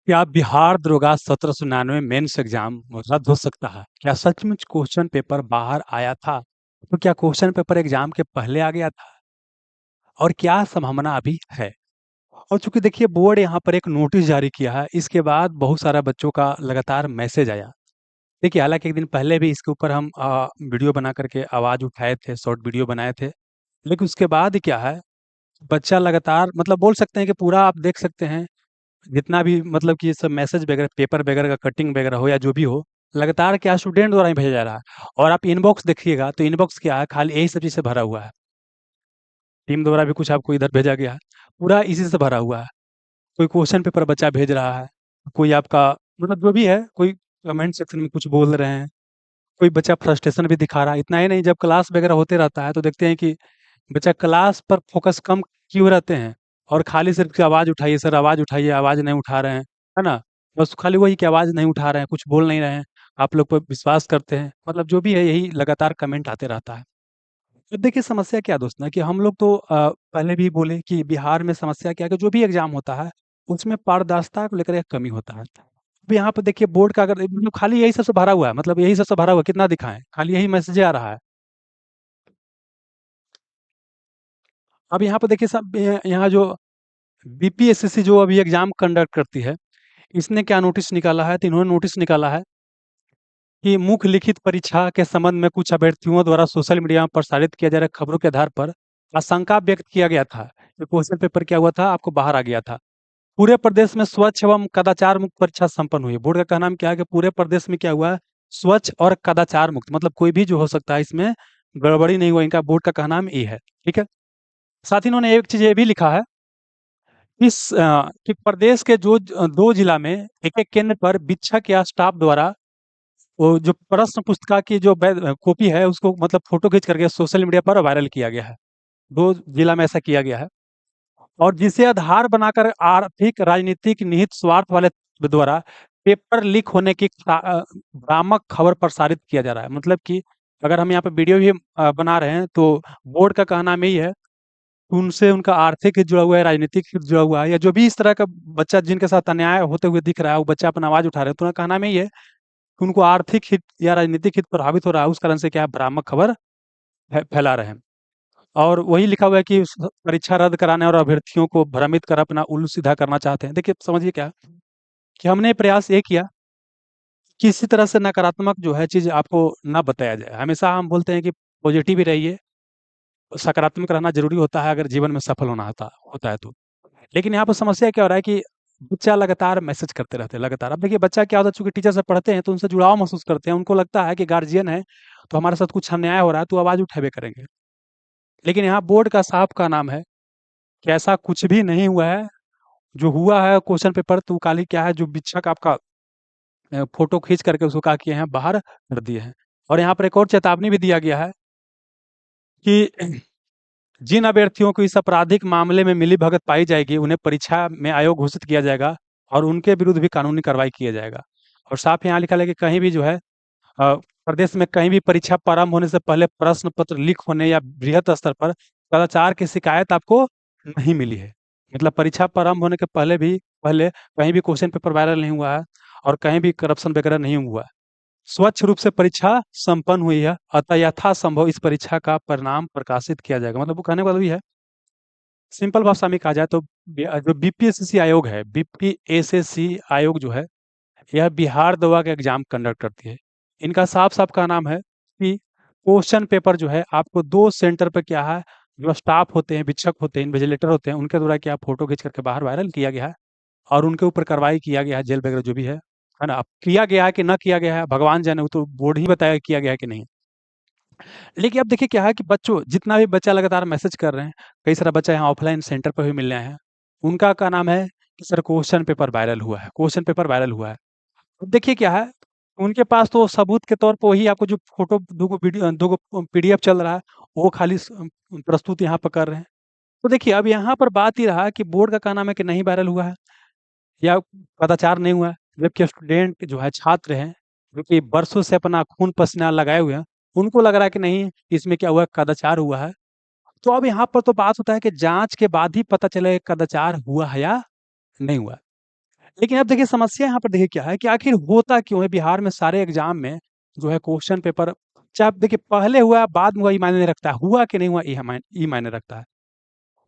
क्या बिहार दरोगा 1799 mains exam रद्द हो सकता है? क्या सचमुच क्वेश्चन पेपर बाहर आया था? तो क्या क्वेश्चन पेपर एग्जाम के पहले आ गया था? और क्या संभावना अभी है? और चूंकि देखिए बोर्ड यहाँ पर एक नोटिस जारी किया है, इसके बाद बहुत सारा बच्चों का लगातार मैसेज आया। देखिए हालांकि एक दिन पहले भी इसके ऊपर हम वीडियो बना करके आवाज उठाए थे, शॉर्ट वीडियो बनाए थे। लेकिन उसके बाद क्या है, बच्चा लगातार मतलब बोल सकते हैं कि पूरा आप देख सकते हैं, जितना भी मतलब कि ये सब मैसेज वगैरह पेपर वगैरह का कटिंग वगैरह हो या जो भी हो, लगातार क्या स्टूडेंट द्वारा ही भेजा जा रहा है। और आप इनबॉक्स देखिएगा तो इनबॉक्स क्या है, खाली यही सब चीज़ से भरा हुआ है। टीम द्वारा भी कुछ आपको इधर भेजा गया है, पूरा इसी से भरा हुआ है। कोई क्वेश्चन पेपर बच्चा भेज रहा है, कोई आपका मतलब जो भी है, कोई कमेंट सेक्शन में कुछ बोल रहे हैं, कोई बच्चा फ्रस्ट्रेशन भी दिखा रहा है। इतना ही नहीं, जब क्लास वगैरह होते रहता है तो देखते हैं कि बच्चा क्लास पर फोकस कम क्यों रहते हैं, और खाली सिर्फ कि आवाज़ उठाइए सर, आवाज़ उठाइए, आवाज़ नहीं उठा रहे हैं, है ना? बस खाली वही कि आवाज़ नहीं उठा रहे हैं, कुछ बोल नहीं रहे हैं, आप लोग पर विश्वास करते हैं, मतलब जो भी है यही लगातार कमेंट आते रहता है। तो देखिए समस्या क्या दोस्त ना, कि हम लोग तो पहले भी बोले कि बिहार में समस्या क्या है कि जो भी एग्जाम होता है उसमें पारदर्शिता को लेकर एक कमी होता है। अब यहाँ पे देखिए बोर्ड का अगर मतलब खाली यही सबसे भरा हुआ है, मतलब यही सबसे भरा हुआ है, कितना दिखाएं, खाली यही मैसेज आ रहा है। अब यहाँ पे देखिए सब यहाँ जो बीपीएससी जो अभी एग्जाम कंडक्ट करती है, इसने क्या नोटिस निकाला है, तो इन्होंने नोटिस निकाला है कि मुख्य लिखित परीक्षा के संबंध में कुछ अभ्यर्थियों द्वारा सोशल मीडिया में प्रसारित किया जा रहे खबरों के आधार पर आशंका व्यक्त किया गया था कि क्वेश्चन पेपर क्या हुआ था, आपको बाहर आ गया था। पूरे प्रदेश में स्वच्छ एवं कदाचार मुक्त परीक्षा संपन्न हुई है। बोर्ड का कहना है क्या है कि पूरे प्रदेश में क्या हुआ है, स्वच्छ और कदाचार मुक्त, मतलब कोई भी जो हो सकता है, इसमें गड़बड़ी नहीं हुआ, इनका बोर्ड का कहना ये है। ठीक है। साथ ही इन्होंने एक चीज ये भी लिखा है कि प्रदेश के जो दो जिला में एक एक केंद्र पर शिक्षक या स्टाफ द्वारा वो जो प्रश्न पुस्तिका की जो कॉपी है उसको मतलब फोटो खींच करके सोशल मीडिया पर वायरल किया गया है। दो जिला में ऐसा किया गया है, और जिसे आधार बनाकर आर्थिक राजनीतिक निहित स्वार्थ वाले द्वारा पेपर लीक होने की भ्रामक खबर प्रसारित किया जा रहा है। मतलब कि अगर हम यहाँ पे वीडियो भी बना रहे हैं तो बोर्ड का कहना यही है कि उनसे उनका आर्थिक हित जुड़ा हुआ है, राजनीतिक हित जुड़ा हुआ है, या जो भी इस तरह का बच्चा जिनके साथ अन्याय होते हुए दिख रहा है, वो बच्चा अपना आवाज उठा रहे हैं, तो उनका कहना यही है कि उनको आर्थिक हित या राजनीतिक हित प्रभावित हो रहा है, उस कारण से क्या है, भ्रामक खबर फैला रहे हैं। और वही लिखा हुआ है कि परीक्षा रद्द कराने और अभ्यर्थियों को भ्रमित कर अपना उल्लू सीधा करना चाहते हैं। देखिए समझिए क्या, कि हमने प्रयास ये किया, किसी तरह से नकारात्मक जो है चीज आपको ना बताया जाए। हमेशा हम बोलते हैं कि पॉजिटिव ही रहिए, सकारात्मक रहना जरूरी होता है अगर जीवन में सफल होना होता होता है तो। लेकिन यहाँ पर समस्या क्या हो रहा है कि बच्चा लगातार मैसेज करते रहते हैं लगातार। अब देखिए बच्चा क्या होता है, चूंकि टीचर से पढ़ते हैं तो उनसे जुड़ाव महसूस करते हैं, उनको लगता है कि गार्जियन है तो हमारे साथ कुछ अन्याय हो रहा है तो आवाज उठेबे करेंगे। लेकिन यहाँ बोर्ड का साफ का नाम है कि ऐसा कुछ भी नहीं हुआ है। जो हुआ है क्वेश्चन पेपर तो खाली क्या है, जो शिक्षक आपका फोटो खींच करके उसको क्या किए हैं, बाहर कर दिए हैं। और यहाँ पर एक और चेतावनी भी दिया गया है कि जिन अभ्यर्थियों को इस आपराधिक मामले में मिलीभगत पाई जाएगी उन्हें परीक्षा में आयोग घोषित किया जाएगा और उनके विरुद्ध भी कानूनी कार्रवाई किया जाएगा। और साफ यहाँ लिखा है कि कहीं भी जो है प्रदेश में कहीं भी परीक्षा प्रारंभ होने से पहले प्रश्न पत्र लीक होने या बृहद स्तर पर कदाचार की शिकायत आपको नहीं मिली है। मतलब परीक्षा प्रारंभ होने के पहले कहीं भी क्वेश्चन पेपर वायरल नहीं हुआ है और कहीं भी करप्शन वगैरह नहीं हुआ है। स्वच्छ रूप से परीक्षा संपन्न हुई है, अतः यथासंभव इस परीक्षा का परिणाम प्रकाशित किया जाएगा। मतलब वो कहने वाला भी है, सिंपल भाषा में कहा जाए तो जो बीपीएससी आयोग है, बीपीएससी आयोग जो है, यह बिहार दवा का एग्जाम कंडक्ट करती है। इनका साफ साफ का नाम है कि क्वेश्चन पेपर जो है आपको दो सेंटर पे क्या है, जो स्टाफ होते हैं, शिक्षक होते हैं, इन्विजिलेटर होते हैं, उनके द्वारा क्या फोटो खींच करके बाहर वायरल किया गया है और उनके ऊपर कार्रवाई किया गया है, जेल वगैरह जो भी है ना। अब किया गया है कि ना किया गया है भगवान जाने, वो तो बोर्ड ही बताया किया गया है कि नहीं। लेकिन अब देखिए क्या है कि बच्चों, जितना भी बच्चा लगातार मैसेज कर रहे हैं, कई सारा बच्चा यहाँ ऑफलाइन सेंटर पर भी मिल रहे हैं, उनका का नाम है कि सर क्वेश्चन पेपर वायरल हुआ है, क्वेश्चन पेपर वायरल हुआ है। अब देखिए क्या है, उनके पास तो सबूत के तौर पर वही आपको जो फोटो दो पीडीएफ चल रहा है, वो खाली प्रस्तुत यहाँ पर कर रहे हैं। तो देखिए अब यहाँ पर बात ही रहा कि बोर्ड का कहना है कि नहीं वायरल हुआ है या कदाचार नहीं हुआ है, जबकि स्टूडेंट जो है, छात्र हैं, जो कि बरसों से अपना खून पसीना लगाए हुए हैं, उनको लग रहा है कि नहीं इसमें क्या हुआ है, कदाचार हुआ है। तो अब यहाँ पर तो बात होता है कि जांच के बाद ही पता चले कदाचार हुआ है या नहीं हुआ। लेकिन अब देखिए समस्या यहाँ पर देखिए क्या है कि आखिर होता क्यों है बिहार में सारे एग्जाम में जो है क्वेश्चन पेपर, चाहे आप देखिए पहले हुआ बाद में हुआ, ये मायने नहीं रखता है, हुआ कि नहीं हुआ ये मायने रखता है।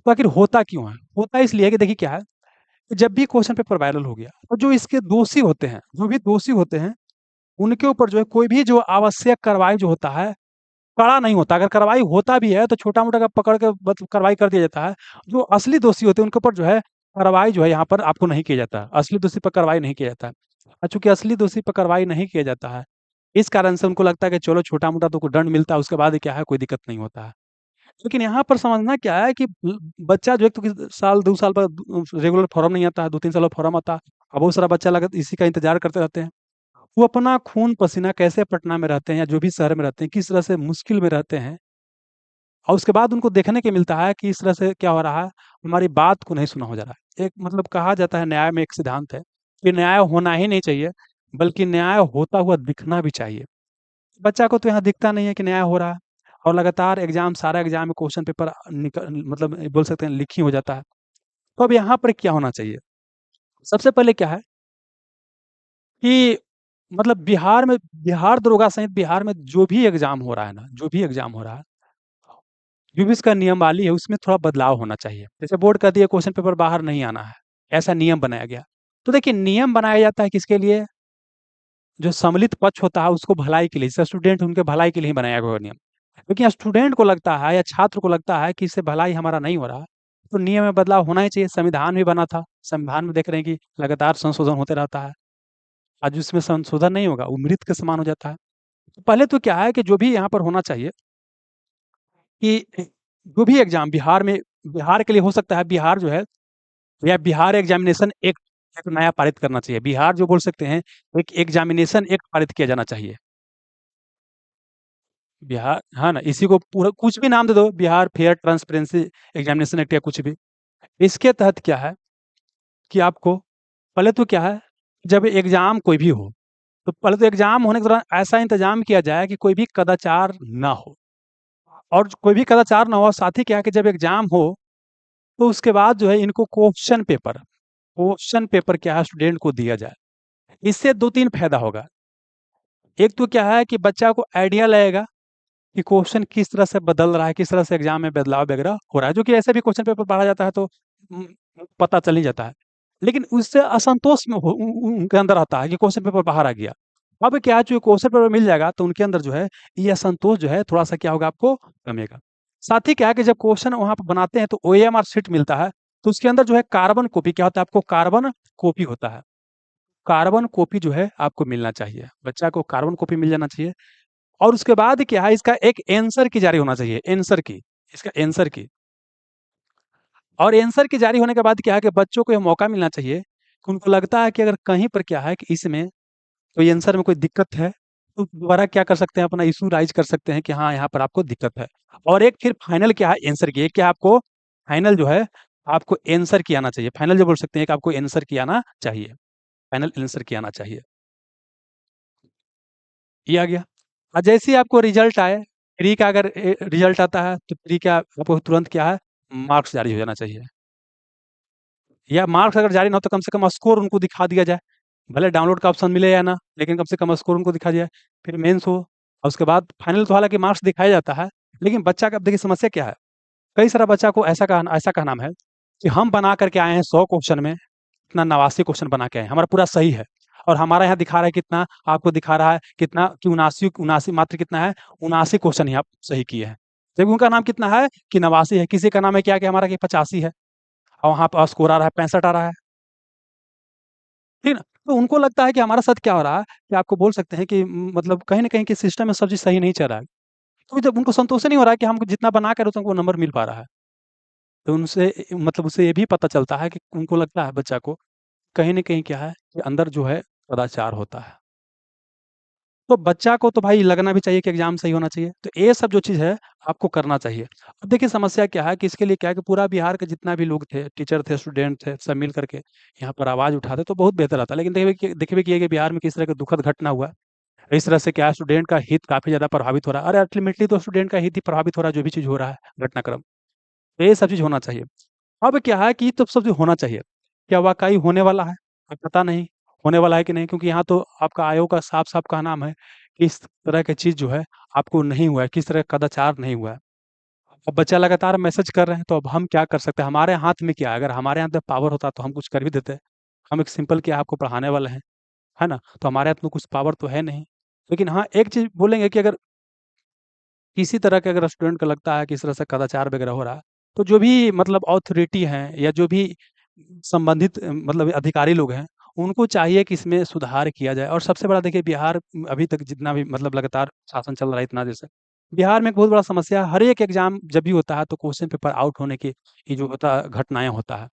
तो आखिर होता क्यों है? होता इसलिए है कि देखिए क्या है, कि जब भी क्वेश्चन पेपर वायरल हो गया तो जो इसके दोषी होते हैं, जो भी दोषी होते हैं, उनके ऊपर जो है कोई भी जो आवश्यक कार्रवाई जो होता है, कड़ा नहीं होता। अगर कार्रवाई होता भी है तो छोटा-मोटा का पकड़ के बस कार्रवाई कर दिया जाता है। जो असली दोषी होते हैं उनके ऊपर जो है कार्रवाई जो है यहाँ पर आपको नहीं किया जाता है। असली दोषी पर कार्रवाई नहीं किया जाता है। चूँकि असली दोषी पर कार्रवाई नहीं किया जाता है, इस कारण से उनको लगता है कि चलो छोटा-मोटा तो कोई दंड मिलता है, उसके बाद क्या है कोई दिक्कत नहीं होता है। लेकिन यहाँ पर समझना क्या है कि बच्चा जो है तो साल 2 साल बाद रेगुलर फॉर्म नहीं आता है, 2-3 साल बाद फॉर्म आता है। अब बहुत सारा बच्चा लगा इसी का इंतज़ार करते रहते हैं। वो अपना खून-पसीना कैसे पटना में रहते हैं या जो भी शहर में रहते हैं, किस तरह से मुश्किल में रहते हैं, और उसके बाद उनको देखने को मिलता है कि इस तरह से क्या हो रहा है, हमारी बात को नहीं सुना हो जा रहा है। एक मतलब कहा जाता है, न्याय में एक सिद्धांत है कि न्याय होना ही नहीं चाहिए, बल्कि न्याय होता हुआ दिखना भी चाहिए। बच्चा को तो यहाँ दिखता नहीं है कि न्याय हो रहा है, और लगातार एग्ज़ाम, सारा एग्ज़ाम में क्वेश्चन पेपर मतलब बोल सकते हैं लीक ही हो जाता है। तो अब यहाँ पर क्या होना चाहिए? सबसे पहले क्या है कि मतलब बिहार दरोगा सहित बिहार में जो भी एग्ज़ाम हो रहा है ना, जो भी एग्ज़ाम हो रहा है, जो भी इसका नियमावली है उसमें थोड़ा बदलाव होना चाहिए। जैसे बोर्ड कहती है क्वेश्चन पेपर बाहर नहीं आना है, ऐसा नियम बनाया गया। तो देखिए नियम बनाया जाता है किसके लिए? जो सम्मिलित पक्ष होता है उसको भलाई के लिए, जैसे स्टूडेंट उनके भलाई के लिए ही बनाया गया नियम। लेकिन स्टूडेंट को लगता है या छात्र को लगता है कि इससे भलाई हमारा नहीं हो रहा, तो नियम में बदलाव होना ही चाहिए। संविधान भी बना था, संविधान में देख रहे हैं कि लगातार संशोधन होते रहता है। आज उसमें संशोधन नहीं होगा, वो मृत के समान हो जाता है। तो पहले तो क्या है कि जो भी यहाँ पर होना चाहिए कि जो भी एग्ज़ाम बिहार के लिए हो सकता है, बिहार जो है या बिहार एग्जामिनेशन एक्ट एक नया पारित करना चाहिए। बिहार जो बोल सकते हैं, एक एग्जामिनेशन एक्ट पारित किया जाना चाहिए। बिहार, हाँ ना, इसी को पूरा कुछ भी नाम दे दो, Bihar fair transparency examination act या कुछ भी। इसके तहत क्या है कि आपको पहले तो क्या है, जब एग्ज़ाम कोई भी हो, तो पहले तो एग्ज़ाम होने के दौरान ऐसा इंतज़ाम किया जाए कि कोई भी कदाचार ना हो, और कोई भी कदाचार ना हो, साथ ही क्या है कि जब एग्ज़ाम हो, तो उसके बाद जो है इनको क्वेश्चन पेपर क्या है स्टूडेंट को दिया जाए। इससे 2-3 फ़ायदा होगा। एक तो क्या है कि बच्चा को आइडिया लगेगा कि क्वेश्चन किस तरह से बदल रहा है, किस तरह से एग्ज़ाम में बदलाव वगैरह हो रहा है, जो कि ऐसे भी क्वेश्चन पेपर पढ़ा जाता है तो उम, पता चल ही जाता है। लेकिन उससे असंतोष में उनके अंदर आता है कि क्वेश्चन पेपर बाहर आ गया। अब क्या है, चूँकि क्वेश्चन पेपर मिल जाएगा तो उनके अंदर जो है ये असंतोष जो है थोड़ा-सा क्या होगा आपको कमेगा। साथ ही क्या है कि जब क्वेश्चन वहाँ पे बनाते हैं तो ओएमआर शीट मिलता है, तो उसके अंदर जो है कार्बन कॉपी क्या होता है, आपको कार्बन कॉपी होता है। कार्बन कॉपी जो है आपको मिलना चाहिए। बच्चा को कार्बन कॉपी मिल जाना चाहिए। और उसके बाद क्या है, इसका एक आंसर की जारी होना चाहिए, आंसर की, इसका आंसर की। और आंसर की जारी होने के बाद क्या है कि बच्चों को ये मौका मिलना चाहिए कि उनको लगता है कि अगर कहीं पर क्या है कि इसमें कोई आंसर में कोई दिक्कत है, तो दोबारा क्या कर सकते हैं, अपना इश्यू राइज़ कर सकते हैं कि हाँ, यहाँ पर आपको दिक्कत है। और एक फिर फाइनल क्या है, आंसर की। एक क्या आपको फाइनल जो है, आपको आंसर की आना चाहिए। फाइनल जो बोल सकते हैं कि आपको आंसर की आना चाहिए, फाइनल आंसर की आना चाहिए। ये आ गया। और जैसे ही आपको रिज़ल्ट आए, प्री का अगर रिज़ल्ट आता है, तो प्री का आपको तुरंत क्या है, मार्क्स जारी हो जाना चाहिए। या मार्क्स अगर जारी ना हो तो कम से कम स्कोर उनको दिखा दिया जाए। भले डाउनलोड का ऑप्शन मिले या ना, लेकिन कम से कम स्कोर उनको दिखा दिया जाए। फिर मेंस हो, और उसके बाद फाइनल तो हालाँकि मार्क्स दिखाया जाता है, लेकिन बच्चा का अब देखिए समस्या क्या है, कई सारा बच्चा को ऐसा कहना है कि हम बना कर के आए हैं 100 क्वेश्चन में, इतना 89 क्वेश्चन बना के आए हैं, हमारा पूरा सही है। और हमारा यहाँ दिखा रहा है कितना, आपको दिखा रहा है कितना कि 79 79 मात्र कितना है, 79 क्वेश्चन ही आप सही किए हैं। जबकि उनका नाम कितना है कि 89 है, किसी का नाम है क्या कि हमारा कि 85 है, और वहाँ पे स्कोर आ रहा है 65 आ रहा है। ठीक ना? तो उनको लगता है कि हमारे साथ क्या हो रहा है, कि आपको बोल सकते हैं कि मतलब कहीं न कहीं कि सिस्टम में सब चीज़ सही नहीं चल रहा है। तो जब उनको संतोष ही नहीं हो रहा है कि हमको जितना बना के तो उनको नंबर मिल पा रहा है। तो उनसे मतलब उससे ये भी पता चलता है कि उनको लगता है बच्चा को, कहीं न कहीं क्या है कि अंदर जो है सदाचार होता है। तो बच्चा को तो भाई लगना भी चाहिए कि एग्ज़ाम सही होना चाहिए। तो ये सब जो चीज़ है आपको करना चाहिए। अब देखिए समस्या क्या है कि इसके लिए क्या है कि पूरा बिहार के जितना भी लोग थे, टीचर थे, स्टूडेंट थे, सब मिल कर के यहाँ पर आवाज़ उठाते तो बहुत बेहतर रहता। लेकिन देखिए कि ये बिहार में किस तरह का दुखद घटना हुआ। इस तरह से क्या है, स्टूडेंट का हित काफ़ी ज़्यादा प्रभावित हो रहा है। अरे अल्टीमेटली तो स्टूडेंट का हित ही प्रभावित हो रहा है, जो भी चीज़ हो रहा है घटनाक्रम। तो ये सब चीज़ होना चाहिए। अब क्या है कि ये तो सब जो होना चाहिए, क्या वाक़ई होने वाला है? अब पता नहीं होने वाला है कि नहीं, क्योंकि यहाँ तो आपका आयोग का साफ-साफ कहना है कि इस तरह की चीज़ जो है आपको नहीं हुआ है, किस तरह का कदाचार नहीं हुआ है। अब बच्चा लगातार मैसेज कर रहे हैं, तो अब हम क्या कर सकते हैं? हमारे हाथ में क्या है? अगर हमारे हाथ में पावर होता तो हम कुछ कर भी देते। हम एक सिंपल क्या आपको पढ़ाने वाले हैं, है ना? तो हमारे हाथ में कुछ पावर तो है नहीं। लेकिन हाँ, एक चीज़ बोलेंगे कि अगर किसी तरह के अगर स्टूडेंट को लगता है कि इस तरह से कदाचार वगैरह हो रहा है, तो जो भी मतलब अथॉरिटी हैं या जो भी संबंधित मतलब अधिकारी लोग हैं, उनको चाहिए कि इसमें सुधार किया जाए। और सबसे बड़ा देखिए बिहार अभी तक जितना भी मतलब लगातार शासन चल रहा है इतना देर से, बिहार में एक बहुत बड़ा समस्या है, हर एक एग्ज़ाम जब भी होता है तो क्वेश्चन पेपर आउट होने की ये जो होता है घटनाएँ होता है।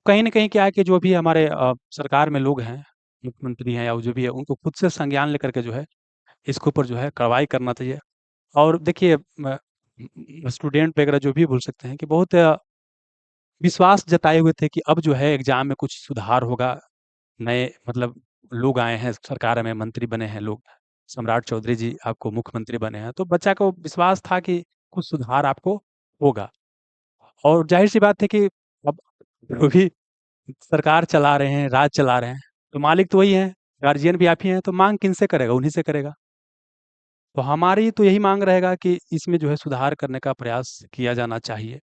कहीं न कहीं क्या है कि जो भी हमारे सरकार में लोग हैं, मुख्यमंत्री हैं या जो भी है, उनको खुद से संज्ञान लेकर के जो है, इसके ऊपर जो है कार्रवाई करना चाहिए। और देखिए स्टूडेंट वगैरह जो भी बोल सकते हैं कि बहुत विश्वास जताए हुए थे कि अब जो है एग्ज़ाम में कुछ सुधार होगा। नए मतलब लोग आए हैं सरकार में, मंत्री बने हैं लोग, सम्राट चौधरी जी आपको मुख्यमंत्री बने हैं, तो बच्चा को विश्वास था कि कुछ सुधार आपको होगा। और ज़ाहिर-सी बात है कि अब जो भी सरकार चला रहे हैं, राज चला रहे हैं, तो मालिक तो वही हैं, गार्जियन भी आप ही हैं, तो माँग किनसे करेगा? उन्हीं से करेगा। तो हमारी तो यही माँग रहेगा कि इसमें जो है सुधार करने का प्रयास किया जाना चाहिए।